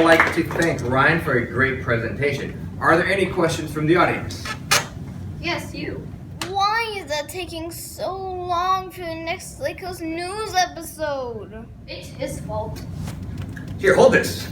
like to thank Ryan for a great presentation. Are there any questions from the audience? Yes, you. Why is that taking so long for the next Lake Coast News episode? It's his fault. Here, hold this.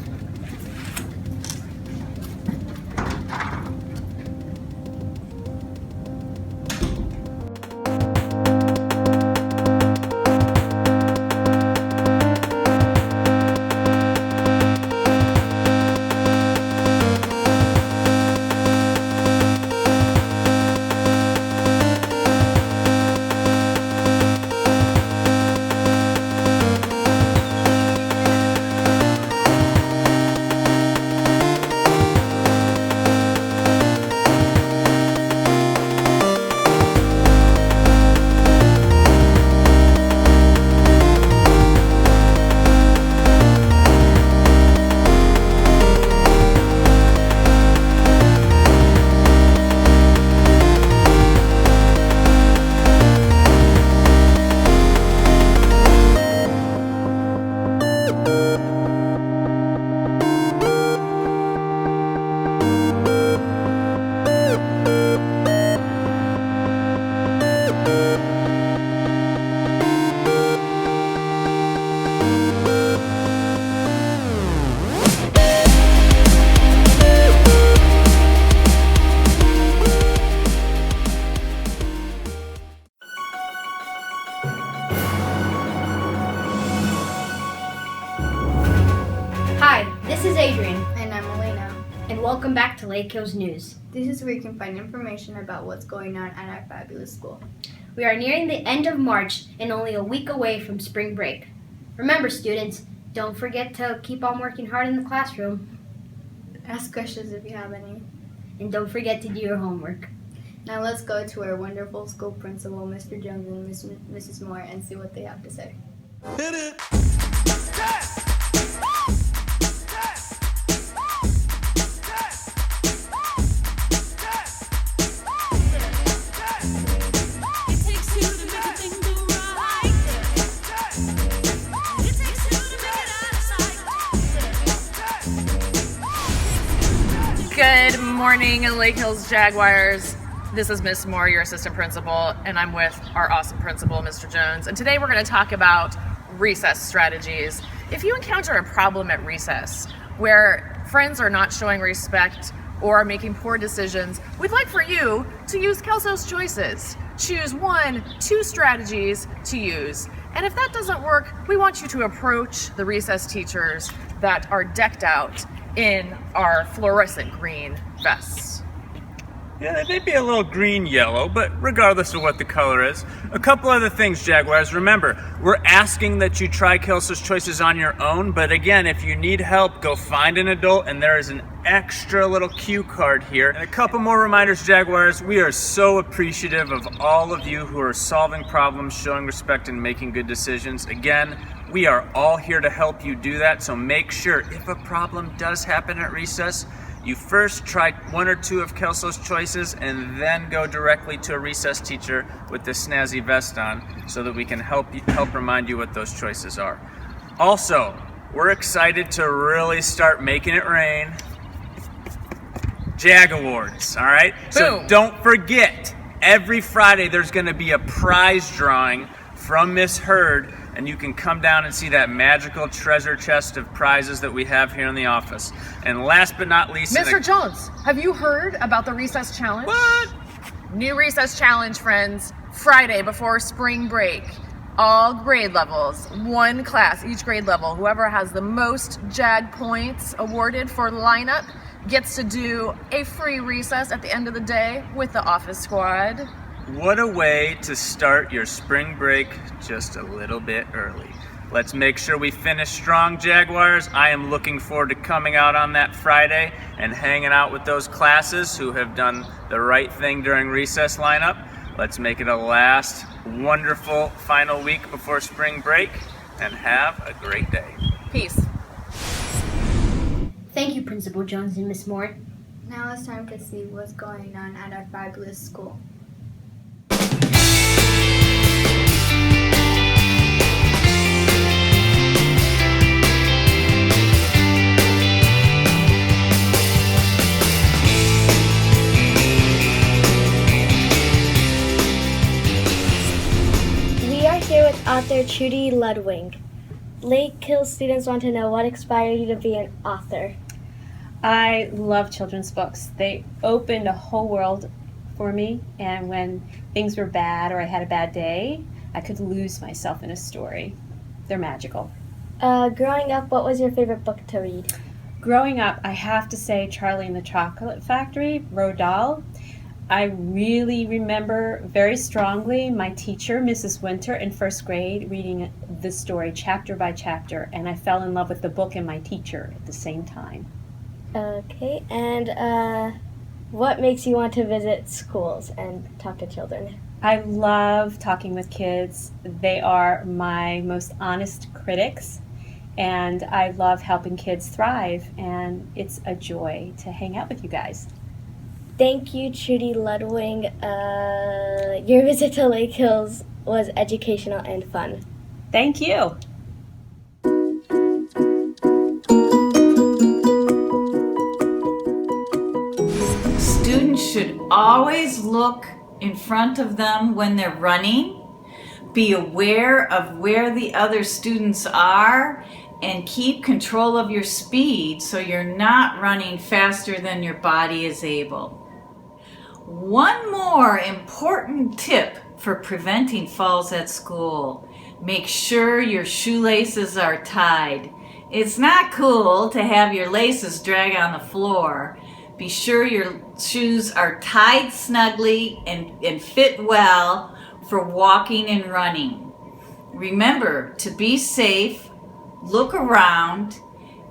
Hi, this is Adrian, And I'm Elena. and welcome back to Lake Hills News. This is where you can find information about what's going on at our fabulous school. We are nearing the end of March and only a week away from spring break. Remember, students, don't forget to keep on working hard in the classroom, Ask questions if you have any. and don't forget to do your homework. Now let's go to our wonderful school principal, Mr. Jones and Mrs. Moore, and see what they have to say. Hit it! Good morning, Lake Hills Jaguars. This is Miss Moore, your assistant principal, and I'm with our awesome principal, Mr. Jones. And today we're going to talk about recess strategies. If you encounter a problem at recess where friends are not showing respect or are making poor decisions, we'd like for you to use Kelso's choices. Choose 1, 2 strategies to use. And if that doesn't work, we want you to approach the recess teachers that are decked out in our fluorescent green vests. Yeah, they may be a little green-yellow, but regardless of what the color is. A couple other things, Jaguars. Remember, we're asking that you try Kelso's choices on your own, but again, if you need help, go find an adult, and there is an extra little cue card here. And a couple more reminders, Jaguars. We are so appreciative of all of you who are solving problems, showing respect, and making good decisions. Again, we are all here to help you do that, so make sure if a problem does happen at recess, you first try 1 or 2 of Kelso's choices and then go directly to a recess teacher with this snazzy vest on so that we can help remind you what those choices are. Also, we're excited to really start making it rain. Jag Awards, all right? So Boom. don't forget, every Friday there's going to be a prize drawing from Miss Hurd, and you can come down and see that magical treasure chest of prizes that we have here in the office. And last but not least... Mr. Jones, have you heard about the recess challenge? What? New recess challenge, friends. Friday before spring break. All grade levels, 1 class, each grade level. Whoever has the most JAG points awarded for lineup gets to do a free recess at the end of the day with the office squad. What a way to start your spring break just a little bit early. Let's make sure we finish strong, Jaguars. I am looking forward to coming out on that Friday and hanging out with those classes who have done the right thing during recess lineup. Let's make it a last wonderful final week before spring break and have a great day. Peace. Thank you, Principal Jones and Miss Moore. Now it's time to see what's going on at our fabulous school. author Trudy Ludwig. Lake Hills students want to know what inspired you to be an author. I love children's books. They opened a whole world for me, and when things were bad or I had a bad day, I could lose myself in a story. They're magical. Growing up, what was your favorite book to read? Growing up, I have to say Charlie and the Chocolate Factory, Roald Dahl. I really remember very strongly my teacher, Mrs. Winter, in first grade, reading the story chapter by chapter, and I fell in love with the book and my teacher at the same time. Okay, and what makes you want to visit schools and talk to children? I love talking with kids. They are my most honest critics, and I love helping kids thrive, and it's a joy to hang out with you guys. Thank you, Trudy Ludwig. Your visit to Lake Hills was educational and fun. Thank you. Students should always look in front of them when they're running, be aware of where the other students are, and keep control of your speed so you're not running faster than your body is able. One more important tip for preventing falls at school: make sure your shoelaces are tied. It's not cool to have your laces drag on the floor. Be sure your shoes are tied snugly and fit well for walking and running. Remember to be safe, look around,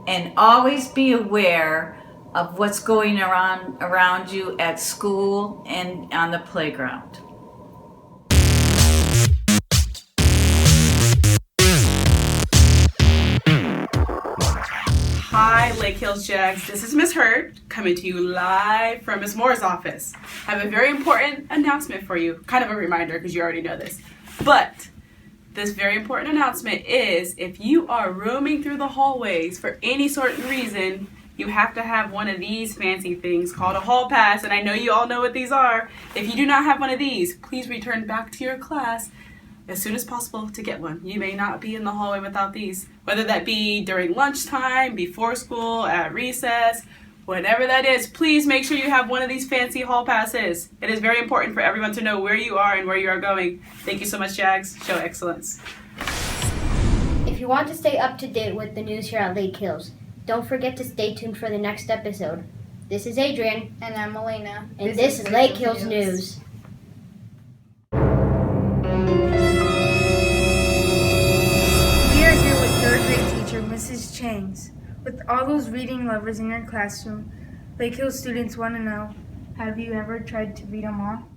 and always be aware of what's going around you at school and on the playground. Hi, Lake Hills Jags. This is Miss Hurd coming to you live from Miss Moore's office. I have a very important announcement for you. Kind of a reminder because you already know this. But this very important announcement is if you are roaming through the hallways for any certain reason, you have to have one of these fancy things called a hall pass, and I know you all know what these are. If you do not have one of these, please return back to your class as soon as possible to get one. You may not be in the hallway without these, whether that be during lunchtime, before school, at recess, whatever that is. Please make sure you have one of these fancy hall passes. It is very important for everyone to know where you are and where you are going. Thank you so much, Jags. Show excellence. If you want to stay up to date with the news here at Lake Hills, don't forget to stay tuned for the next episode. This is Adrian. And I'm Elena. And this is Lake Hills News. We are here with third grade teacher, Mrs. Changs. With all those reading lovers in your classroom, Lake Hills students want to know, have you ever tried to read them all?